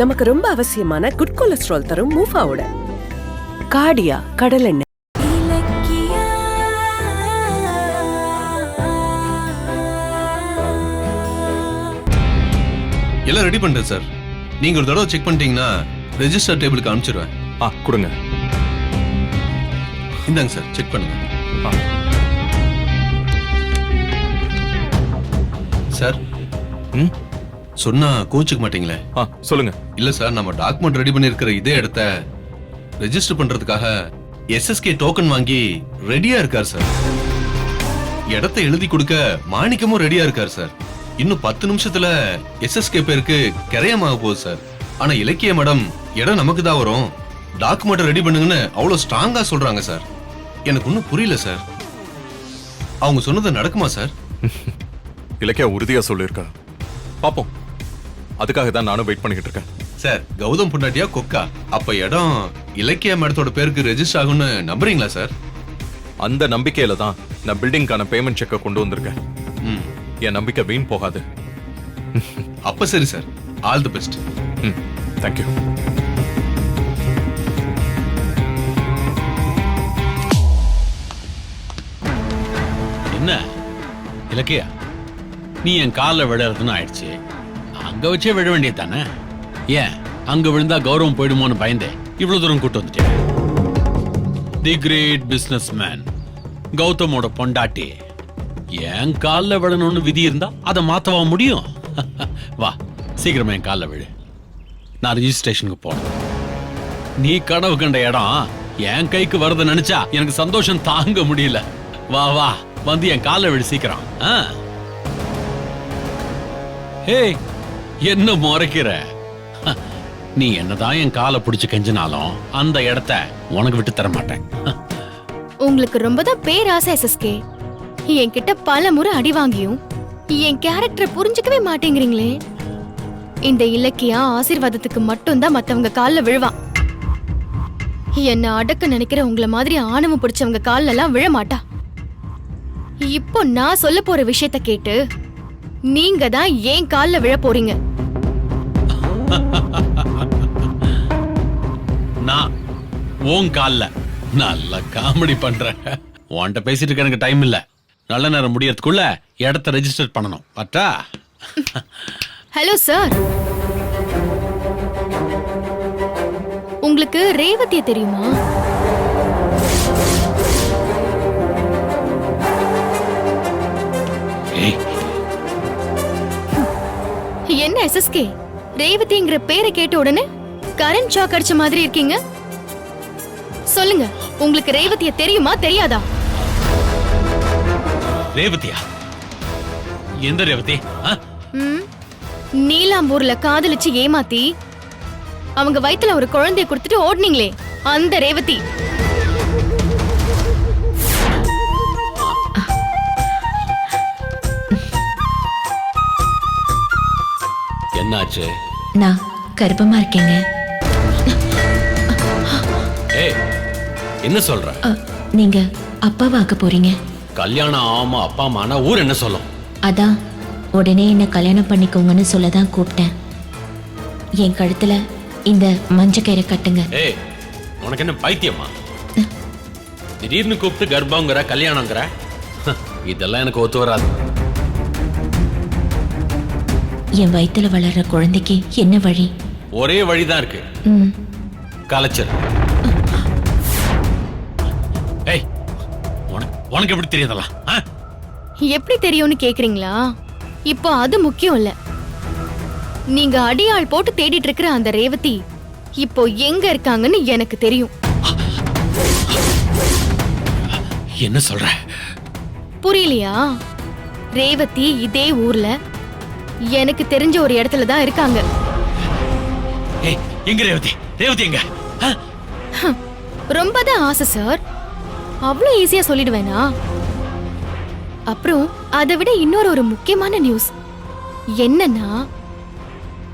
நமக்கு ரொம்ப அவசியமான குட் கொலஸ்ட்ரால் தரும் மூஃபாவோட கார்டியா கடலெண்ணெய். எல்லாம் ரெடி பண்றேன் சார். நீங்க ஒரு தடவை செக் பண்ணிட்டீங்கன்னா ரெஜிஸ்டர் டேபிளுக்கு அனுப்பிச்சிடுவேன். கொடுங்க. இந்தாங்க சார், செக் பண்ணுங்க. சார், சொன்னா கோச்சுக்க மாட்டீங்களே? சொல்லுங்க. இல்ல சார், நம்ம டாக்குமெண்ட் ரெடி பண்ணி இருக்கிற இதே இடத்த ரெஜிஸ்டர் பண்றதுக்காக SSK டோக்கன் வாங்கி ரெடியா இருக்கார் சார். இடத்தை எழுதி கொடுக்க மாணிக்கமும் ரெடியா இருக்கார் சார். இன்னும் 10 நிமிஷத்துல SSK பேருக்கு கிரையமாக போகுது சார். ஆனா இலக்கிய மேடம் இடம் நமக்கு தான் வரும், டாக்குமெண்ட் ரெடி பண்ணுங்கன்னு அவ்வளவு ஸ்ட்ராங்கா சொல்றாங்க சார். எனக்கு ஒன்னும் புரியல சார். அவங்க சொன்னது நடக்குமா சார்? இலக்கியா உறுதியா சொல்லிருக்கா. பாப்போம். அதுக்காக தான் நானும் வெயிட் பண்ணிக்கிட்டு இருக்கேன். சார், கௌதம் பொண்டாட்டியா கொக்கா? அப்ப இடம் இலக்கிய மேடத்தோட பேருக்கு ரெஜிஸ்டர் ஆகும்னு நம்புறீங்களா சார்? அந்த நம்பிக்கையில தான் நான் பில்டிங்கான பேமெண்ட் செக்கை கொண்டு வந்திருக்கேன். என் நம்பிக்கை வீண் போகாது. அப்ப சரி sir, all the best. Thank you. என்ன இலக்கியா, நீ என் காலில் விழுறதுன்னு ஆயிடுச்சு. அங்க வச்சே விழ வேண்டியது தானே? ஏன் அங்க விழுந்தா கௌரவம் போயிடுமோன்னு பயந்தே இவ்வளவு தூரம் கூட்டு வந்துட்டேன். தி கிரேட் பிசினஸ் மேன் கௌதமோட பொண்டாட்டி என் காலில் விழணும்னு விதி இருந்தா அதை மாத்தவா முடியும்? வா, சீக்கிரமா என் காலில் விழு. நான் ரிஜிஸ்ட்ரேஷனுக்கு போனேன். நீ கனவு கண்ட இடம் என் கைக்கு வரத நினைச்சா எனக்கு சந்தோஷம் தாங்க முடியல. வா வா, வந்து என் காலில் விழு சீக்கிரம். ஹே, என்ன முறைக்கிற? நீ என்னதான் என் காலை பிடிச்சு கெஞ்சினாலும் அந்த இடத்த உனக்கு விட்டு தர மாட்டேன். உங்களுக்கு ரொம்ப தான் பேராசை SSK. என்கிட்ட பல முறை அடி வாங்கியும் என் கேரக்டரை புரிஞ்சுக்கவே மாட்டேங்கிறீங்களே. இந்த இலக்கியா ஆசீர்வாதத்துக்கு மட்டும்தான் மத்தவங்க கால்ல விழுவான். என்ன அடக்க நினைக்கிற உங்களை மாதிரி ஆணவம் பிடிச்சவங்க கால்ல எல்லாம் விழ மாட்டா. இப்போ நான் சொல்ல போற விஷயத்த கேட்டு நீங்க தான் ஏன் கால்ல விழ போறீங்க. நான் உன் கால்ல நல்ல காமெடி பண்றேன். உன்கிட்ட பேசிட்டு இருக்க எனக்கு டைம் இல்ல. நல்ல நேரம் முடியறதுக்குள்ள இடத்த ரெஜிஸ்டர் பண்ணணும். பட்டா? ஹலோ சார், உங்களுக்கு ரேவதிய தெரியுமா? என்ன SSK, ரேவதிங்கிற பேரை கேட்ட உடனே கரண்ட் ஷாக் அடிச்ச மாதிரி இருக்கீங்க. சொல்லுங்க, உங்களுக்கு ரேவதிய தெரியுமா தெரியாதா? ரேவதியா? எந்த ரேவதி? நீலாம்பூர்ல காதலிச்சு ஏமாத்தி அவங்க வயித்துல ஒரு குழந்தைய கொடுத்துட்டு ஓடுனீங்களே, அந்த ரேவதி. என்னாச்சு? நான் கர்ப்பமா இருக்கேங்க. ஏய், என்ன சொல்ற? நீங்க அப்பாவாக்க போறீங்க. கல்யாணம் ஆமா அப்பா அம்மானா ஊர் என்ன சொல்லும்? அதான் உடனே என்ன கல்யாணம் பண்ணிக்கோங்கன்னு சொல்லதான் கூப்பிட்டேன். என் கழுத்துல இந்த மஞ்சக்கயிறை கட்டுங்க. ஏய், உனக்கு என்ன பைத்தியமா? திடீர்னு கூப்பிட்டு கர்ப்பங்கிற கல்யாணங்கிற இதெல்லாம் எனக்கு ஒத்து வராது. என் வயித்துல வளர்ற குழந்தைக்கு என்ன வழி? ஒரே வழிதான் இருக்கு. கலைச்சல். ஏய், உனக்கு எப்படி தெரியாதலாம்? எப்படி தெரியும்னு கேக்குறீங்களா? இப்போ அது முக்கியம் இல்ல. நீங்க அடியாள் போட்டு தேடிட்டு இருக்கிற அந்த ரேவதி இப்போ எங்க இருக்காங்கன்னு எனக்கு தெரியும். என்ன சொல்ற? புரியலையா? ரேவதி இதே ஊர்ல எனக்கு தெரிஞ்ச ஒரு இடத்துல தான் இருக்காங்க. ஏய், எங்க ரேவதி? ரேவதி எங்க? ரொம்ப தான் ஆசை சார், அவ்வளவு ஈஸியா சொல்லிடுவேனா? அப்புறம் அதை விட இன்னொரு முக்கியமான நியூஸ் என்னன்னா,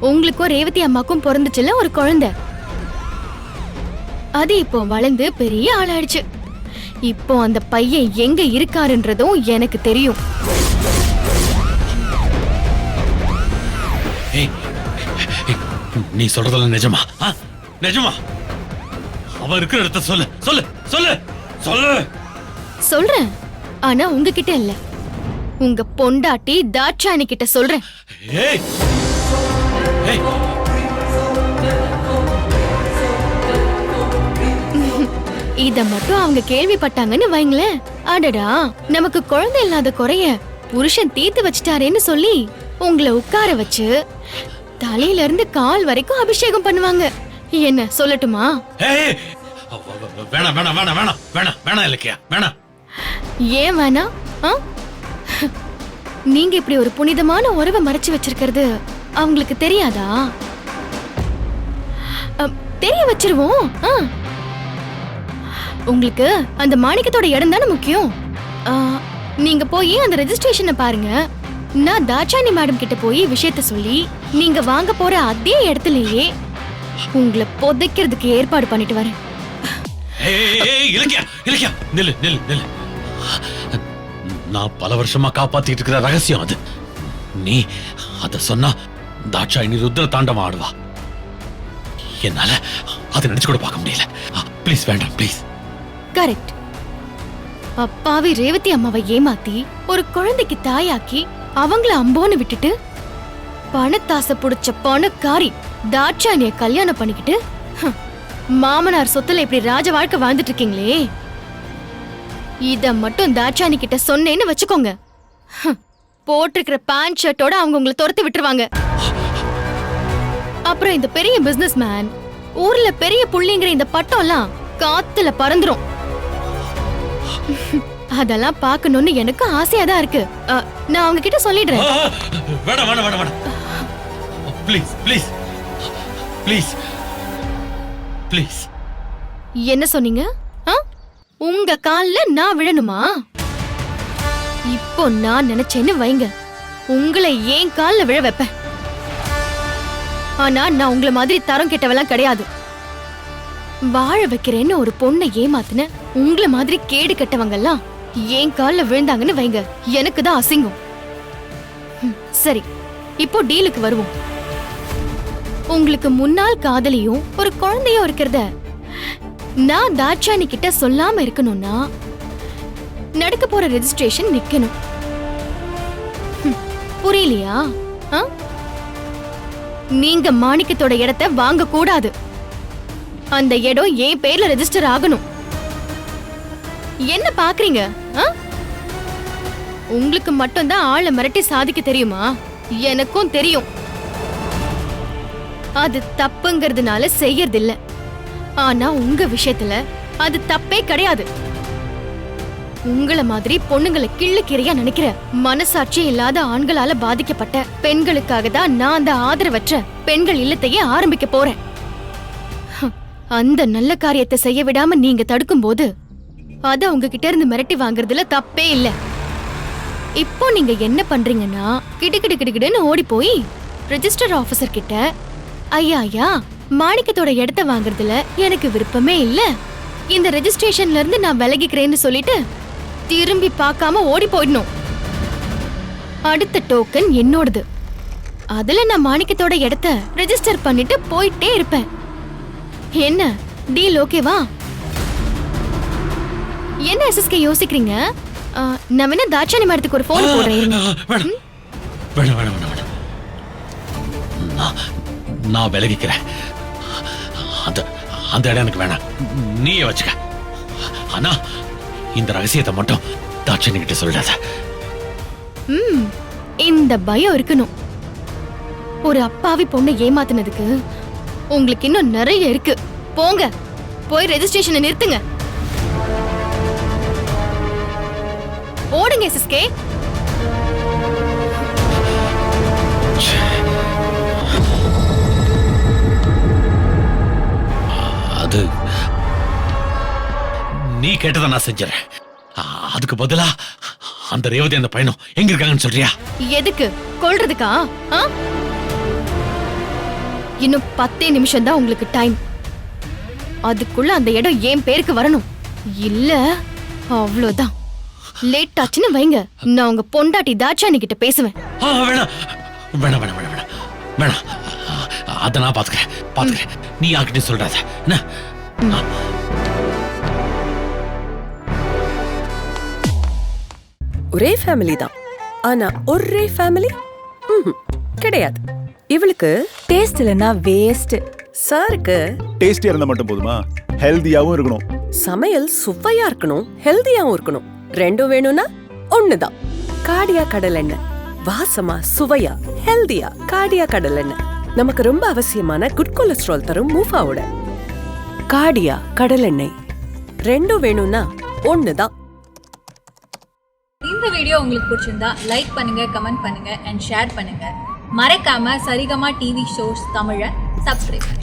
உங்களுக்கும் ரேவதி அம்மாக்கும் பிறந்துச்சுல ஒரு குழந்தை. அது இப்போ வளர்ந்து பெரிய ஆளாயிடுச்சு. இப்போ அந்த பையன் எங்க இருக்காருன்றதும் எனக்கு தெரியும். நீ சொல்றதெல்லாம் நிஜமா? நிஜமா? அவ இருக்கிற இடத்த சொல்லு சொல்லு சொல்லு சொல்லு. சொல்றேன், ஆனா உங்ககிட்ட இல்ல, உங்க பொண்டாட்டி தாட்சாயணி கிட்ட சொல்றேன். ஏய் ஏய், இத மட்டும் அவங்க கேள்விப்பட்டாங்கன்னு வைங்களேன், அடடா நமக்கு குழந்தை இல்லாத குறைய புருஷன் தீர்த்து வச்சிட்டாரேன்னு சொல்லி உங்களை உட்கார வச்சு தலையில இருந்து கால் வரைக்கும் அபிஷேகம் பண்ணுவாங்க. என்ன சொல்லட்டுமா? ஏய், வேணாம் வேணாம் வேணாம் வேணாம் வேணாம் வேணாம் இலக்கியா, வேணாம். ஏன் வேணா? நீங்க இப்படி ஒரு புனிதமான உறவை மறைச்சு வச்சிருக்கிறது அவங்களுக்கு தெரியாதா? தெரிய வச்சிருவோம். உங்களுக்கு அந்த மாணிக்கத்தோட இடம் தானே முக்கியம். நீங்க போய் அந்த ரெஜிஸ்ட்ரேஷனை பாருங்க. நான் தாட்சாணி மேடம் கிட்ட போய் விஷயத்த சொல்லி நீங்க வாங்க போற அதே இடத்துலயே உங்களை புதைக்கிறதுக்கு ஏற்பாடு பண்ணிட்டு வரேன். இலக்கியா இலக்கியா, நில்லு நில்லு நில்லு. நான் பல வருஷமா காப்பாத்திட்டு இருக்கிற ரகசியம் அது. நீ அத சொன்னா தாட்சாயணி ருத்ர தாண்டவம் ஆடுவா. என்னால அதை நினைச்சு கூட பார்க்க முடியல. ப்ளீஸ் வேண்டாம், ப்ளீஸ். கரெக்ட். அப்பாவி ரேவதி அம்மாவை ஏமாத்தி ஒரு குழந்தைக்கு தாயாக்கி அவங்கள அம்போன்னு விட்டுட்டு பணத்தாசை புடிச்ச பணக்காரி தாட்சாணிய கல்யாணம் பண்ணிக்கிட்டு மாமனார் சொத்துல இப்படி ராஜ வாழ்க்கை வாழ்ந்துட்டு இருக்கீங்களே, இத மட்டும் தாட்சாணி கிட்ட சொன்னேன்னு வச்சுக்கோங்க, போட்டிருக்கிற பேண்ட் ஷர்ட்டோட அவங்க உங்களை துரத்தி விட்டுருவாங்க. அப்புறம் இந்த பெரிய பிசினஸ் மேன் ஊர்ல பெரிய புள்ளிங்கிற இந்த பட்டம்லாம் காத்துல பறந்துரும். அதெல்லாம் பார்க்கணும்னு எனக்கு ஆசையா தான் இருக்கு. நான் அவங்க கிட்ட சொல்லிடுறேன். வேணாம் வேணாம் வேணாம் வேணாம், ப்ளீஸ் ப்ளீஸ் ப்ளீஸ் ப்ளீஸ். என்ன சொன்னீங்க? உங்க கால்ல நான் விழணுமா? இப்போ நான் நினைச்சேன்னு வைங்க, உங்களை ஏன் கால்ல விழ வைப்பேன். ஆனா நான் உங்களை மாதிரி தரம் கெட்டவெல்லாம் கிடையாது. வாழ வைக்கிறேன்னு ஒரு பொண்ணை ஏமாத்துன உங்களை மாதிரி கேடு கெட்டவங்கெல்லாம் ஏன் கால்ல விழுந்தாங்கன்னு வைங்க, எனக்கு தான் அசிங்கம். சரி, இப்போ டீலுக்கு வருவோம். உங்களுக்கு முன்னாள் காதலியும் ஒரு குழந்தையும் இருக்கிறத நான் தாட்சாணி கிட்ட சொல்லாம இருக்கணும்னா நடக்க போற ரெஜிஸ்ட்ரேஷன் நிக்கணும். புரியலையா? நீங்க மாணிக்கத்தோட இடத்தை வாங்க கூடாது. அந்த இடம் என் பேர்ல ரெஜிஸ்டர் ஆகணும். என்ன பாக்குறீங்க? உங்களுக்கு மட்டும்தான் ஆளை மிரட்டி சாதிக்க தெரியுமா? எனக்கும் தெரியும். அது தப்புங்கிறதுனால செய்யறது இல்ல. ஆனா உங்க விஷயத்துல அது தப்பே கிடையாது. உங்களை மாதிரி பொண்ணுங்களை கிள்ளுக்கிறையா நினைக்கிற மனசாட்சி இல்லாத ஆண்களால பாதிக்கப்பட்ட பெண்களுக்காக தான் நான் அந்த ஆதரவற்ற பெண்கள் இல்லத்தையே ஆரம்பிக்க போறேன். அந்த நல்ல காரியத்தை செய்ய விடாம நீங்க தடுக்கும் போது அத உங்ககிட்ட இருந்து மிரட்டி வாங்குறதுல தப்பே இல்ல. இப்போ நீங்க என்ன பண்றீங்கன்னா கிடுகிடுன்னு ஓடி போய் ரெஜிஸ்டர் ஆபீசர் கிட்ட, ஐயா மாணிக்கத்தோட இடத்தை வாங்குறதுல எனக்கு விருப்பமே இல்ல, இந்த ரெஜிஸ்ட்ரேஷன்ல இருந்து நான் விலகிக்கிறேன்னு சொல்லிட்டு திரும்பி பார்க்காம ஓடி போயிடணும். அடுத்த டோக்கன் என்னோடது. அதுல நான் மாணிக்கத்தோட இடத்தை ரெஜிஸ்டர் பண்ணிட்டு போயிட்டே இருப்பேன். என்ன டீல் ஓகேவா? என்ன எஸ்எஸ்கே யோசிக்கிறீங்க? நான் வேணா தாட்சாணி மேடத்துக்கு ஒரு போன் போடுறேன். வேணாம் வேணாம் வேணாம், நான் விலகிக்கிறேன். அந்த இடம் எனக்கு வேணாம், நீயே வச்சுக்க. ஆனா இந்த ரகசியத்தை மட்டும் தாட்சாணி கிட்ட சொல்றாத. இந்த பயம் இருக்கணும். ஒரு அப்பாவி பொண்ணை ஏமாத்தினதுக்கு உங்களுக்கு இன்னும் நிறைய இருக்கு. போங்க, போய் ரெஜிஸ்ட்ரேஷனை நிறுத்துங்க. ஓடுங்க எஸ்எஸ்கே. அது நீ கேட்டதை நான் செஞ்சுறேன். அதுக்கு பதிலா அந்த ரேவதி அந்த பையனும் எங்க இருக்காங்கன்னு சொல்றியா? எதுக்கு? கொல்றதுக்கா? இன்னும் 10 நிமிஷம் தான் உங்களுக்கு டைம். அதுக்குள்ள அந்த இடம் என் பேருக்கு வரணும். இல்ல அவ்வளவுதான். லேட் ஆச்சுன்னு வைங்க, நான் உங்க பொண்டாட்டி தாட்சாணி கிட்ட பேசுவேன். வேணாம் வேணாம் வேணாம் வேணாம் வேணாம். அதை நான் பாத்துக்கிறேன் நீ யார்கிட்டயும் சொல்றாத என்ன ஒரே ஃபேமிலி தான், ஆனா ஒரே ஃபேமிலி கிடையாது. இவளுக்கு டேஸ்ட் இல்லைன்னா வேஸ்ட். சாருக்கு டேஸ்டியா இருந்தா மட்டும் போதுமா, ஹெல்தியாவும் இருக்கணும். சமையல் சுவையா இருக்கணும், ஹெல்தியாவும் இருக்கணும். ரெண்டும் வேணும்னா ஒண்ணுதான். காடியா கடலெண்ணெய், வாசமா சுவையா ஹெல்தியா காடியா கடலெண்ணெய். நமக்கு ரொம்ப அவசியமான குட் கொலஸ்ட்ரால் தரும் மூஃபாவோட காடியா கடலெண்ணெய். ரெண்டும் வேணும்னா ஒண்ணுதான். இந்த வீடியோ உங்களுக்கு பிடிச்சிருந்தா லைக் பண்ணுங்க, கமெண்ட் பண்ணுங்க அண்ட் ஷேர் பண்ணுங்க. மறக்காம சரிகமா டிவி ஷோஸ் தமிழை சப்ஸ்கிரைப் பண்ணுங்க.